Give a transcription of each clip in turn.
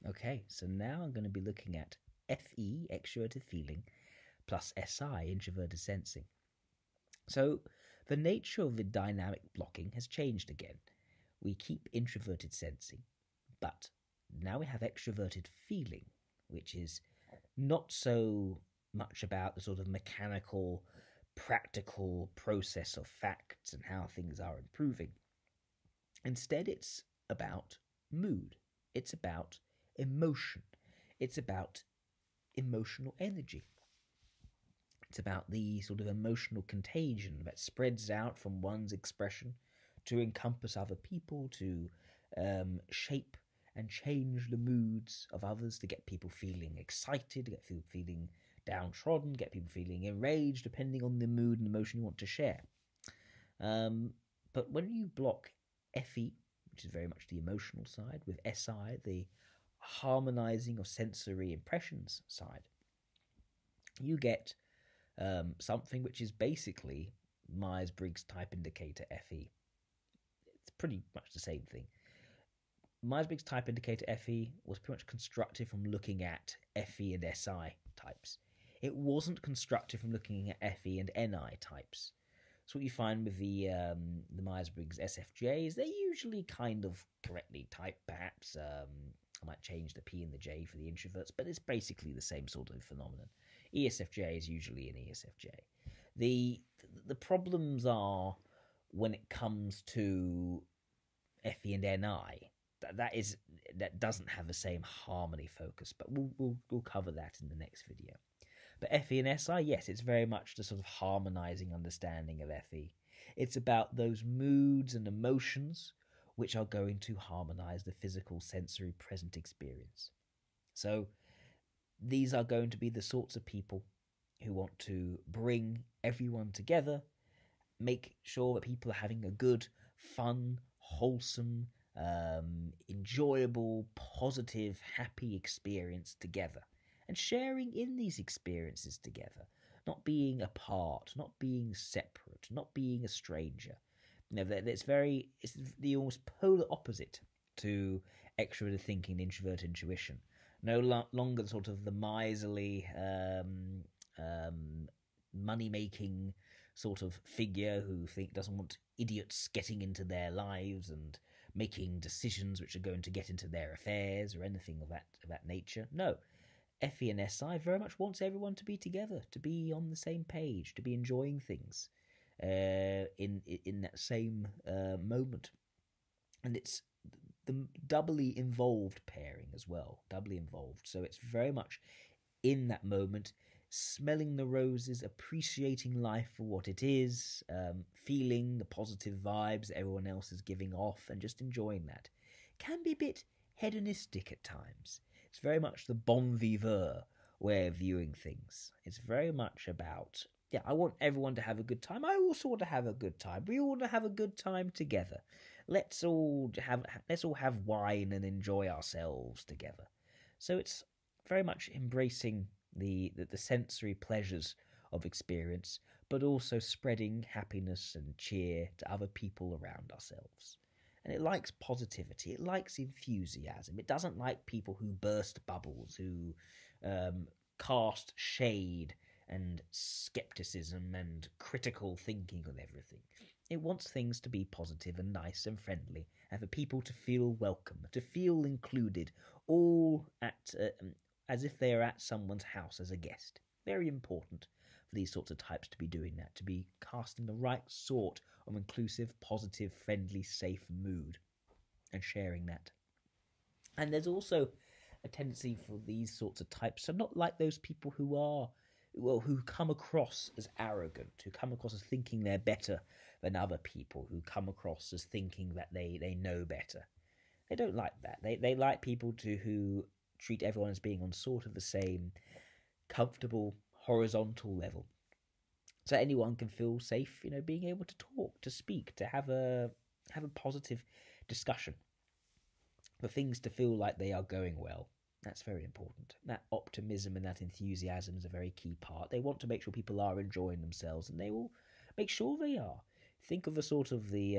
Okay, so now I'm going to be looking at FE, extroverted feeling, plus SI, introverted sensing. So the nature of the dynamic blocking has changed again. We keep introverted sensing, but now we have extroverted feeling, which is not so much about the sort of mechanical, practical process of facts and how things are improving. Instead, it's about mood. It's about emotion. It's about emotional energy. It's about the sort of emotional contagion that spreads out from one's expression to encompass other people, to shape and change the moods of others, to get people feeling excited, get people feeling downtrodden, get people feeling enraged, depending on the mood and emotion you want to share. But when you block FE, which is very much the emotional side, with SI, the harmonizing of sensory impressions side, you get something which is basically Myers-Briggs type indicator FE. It's pretty much the same thing. Myers-Briggs type indicator FE was pretty much constructed from looking at FE and SI types. It wasn't constructed from looking at FE and NI types. So what you find with the Myers-Briggs SFJs, they're usually kind of correctly typed, perhaps. I might change the P and the J for the introverts, but it's basically the same sort of phenomenon. ESFJ is usually an ESFJ. The problems are when it comes to FE and NI. That doesn't have the same harmony focus, but we'll cover that in the next video. But FE and SI, yes, it's very much the sort of harmonizing understanding of FE. It's about those moods and emotions which are going to harmonize the physical sensory present experience. So these are going to be the sorts of people who want to bring everyone together, make sure that people are having a good, fun, wholesome, enjoyable, positive, happy experience together, and sharing in these experiences together, not being apart, not being separate, not being a stranger. You know, it's the almost polar opposite to extroverted thinking, introvert intuition. No longer sort of the miserly, money-making sort of figure who doesn't want idiots getting into their lives and making decisions which are going to get into their affairs or anything of that nature. No, FE and SI very much wants everyone to be together, to be on the same page, to be enjoying things in that same moment. And it's the doubly involved pairing as well, doubly involved. So it's very much in that moment, smelling the roses, appreciating life for what it is, feeling the positive vibes that everyone else is giving off, and just enjoying that. Can be a bit hedonistic at times. It's very much the bon vivant way of viewing things. It's very much about, yeah, I want everyone to have a good time. I also want to have a good time. We all want to have a good time together. Let's all have wine and enjoy ourselves together. So it's very much embracing the sensory pleasures of experience, but also spreading happiness and cheer to other people around ourselves. And it likes positivity. It likes enthusiasm. It doesn't like people who burst bubbles, who cast shade and skepticism and critical thinking on everything. It wants things to be positive and nice and friendly, and for people to feel welcome, to feel included, all at as if they are at someone's house as a guest. Very important for these sorts of types to be doing that, to be casting the right sort of inclusive, positive, friendly, safe mood and sharing that. And there's also a tendency for these sorts of types to not like those people who come across as arrogant, who come across as thinking they're better than other people, who come across as thinking that they know better. They don't like that. They like people who treat everyone as being on sort of the same comfortable horizontal level. So anyone can feel safe, being able to talk, to speak, to have a positive discussion. For things to feel like they are going well. That's very important. That optimism and that enthusiasm is a very key part. They want to make sure people are enjoying themselves, and they will make sure they are. Think of the sort of the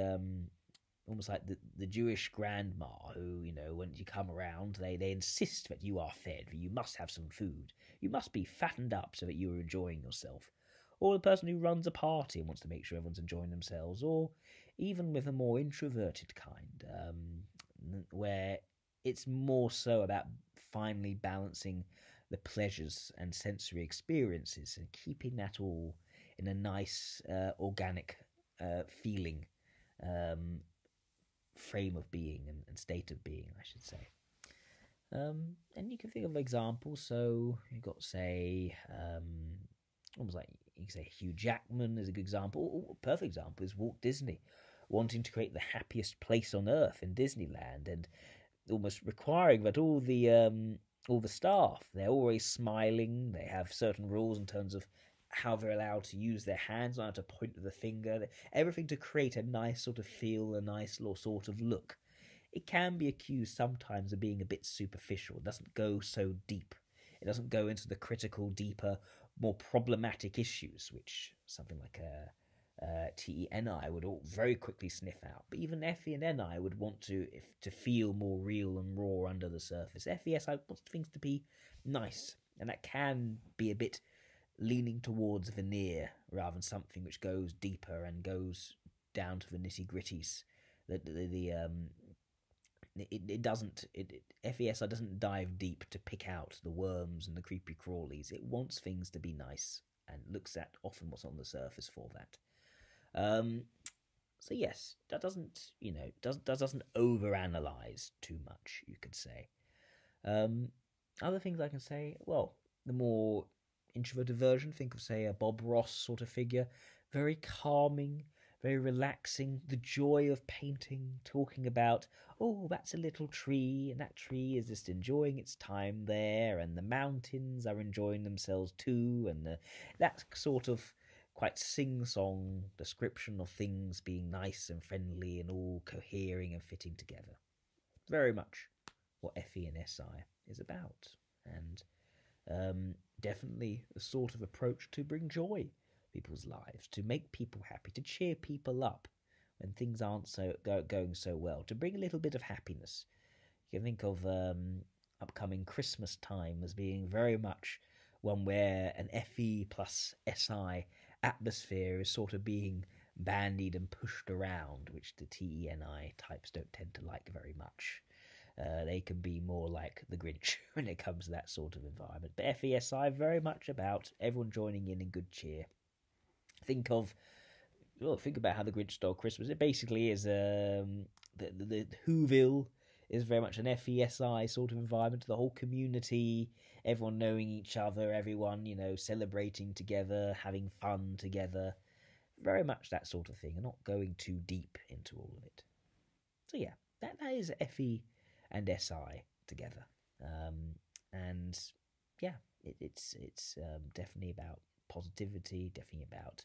almost like the Jewish grandma who, when you come around, they insist that you are fed, that you must have some food, you must be fattened up so that you are enjoying yourself. Or the person who runs a party and wants to make sure everyone's enjoying themselves, or even with a more introverted kind, where it's more so about finally balancing the pleasures and sensory experiences and keeping that all in a nice, organic feeling frame of being and state of being, I should say. And you can think of examples. So you've got, say, almost like you can say Hugh Jackman is a good example. A perfect example is Walt Disney wanting to create the happiest place on earth in Disneyland, and almost requiring that all the staff, they're always smiling. They have certain rules in terms of how they're allowed to use their hands, not to point with the finger. Everything to create a nice sort of feel, a nice sort of look. It can be accused sometimes of being a bit superficial. It doesn't go so deep. It doesn't go into the critical, deeper, more problematic issues, which something like TENI would all very quickly sniff out. But even FE and NI would want to feel more real and raw under the surface. FES wants things to be nice, and that can be a bit leaning towards veneer rather than something which goes deeper and goes down to the nitty gritties. FESI doesn't dive deep to pick out the worms and the creepy crawlies. It wants things to be nice and looks at often what's on the surface for that. So yes, that doesn't overanalyze too much, you could say. Other things I can say, well, the more introverted version, think of, say, a Bob Ross sort of figure, very calming, very relaxing, the joy of painting, talking about, oh, that's a little tree, and that tree is just enjoying its time there, and the mountains are enjoying themselves too, and that sort of quite sing-song description of things being nice and friendly and all cohering and fitting together. Very much what FE and SI is about, and definitely the sort of approach to bring joy to people's lives, to make people happy, to cheer people up when things aren't going so well, to bring a little bit of happiness. You can think of upcoming Christmas time as being very much one where an FE plus SI atmosphere is sort of being bandied and pushed around, which the TENI types don't tend to like very much. They can be more like the Grinch when it comes to that sort of environment. But FESI, very much about everyone joining in good cheer. Think about how the Grinch stole Christmas. It basically is the Whoville is very much an FESI sort of environment. The whole community, everyone knowing each other, everyone, celebrating together, having fun together. Very much that sort of thing, and not going too deep into all of it. So yeah, that is FE and SI together. And yeah, it's definitely about positivity, definitely about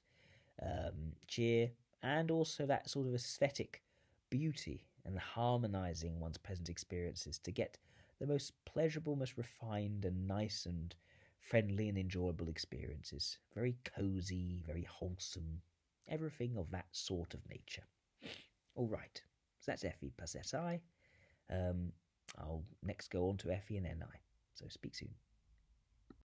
cheer, and also that sort of aesthetic beauty and harmonizing one's present experiences to get the most pleasurable, most refined and nice and friendly and enjoyable experiences. Very cozy, very wholesome, everything of that sort of nature. All right, so that's FE plus SI. I'll next go on to FE and NI. So speak soon.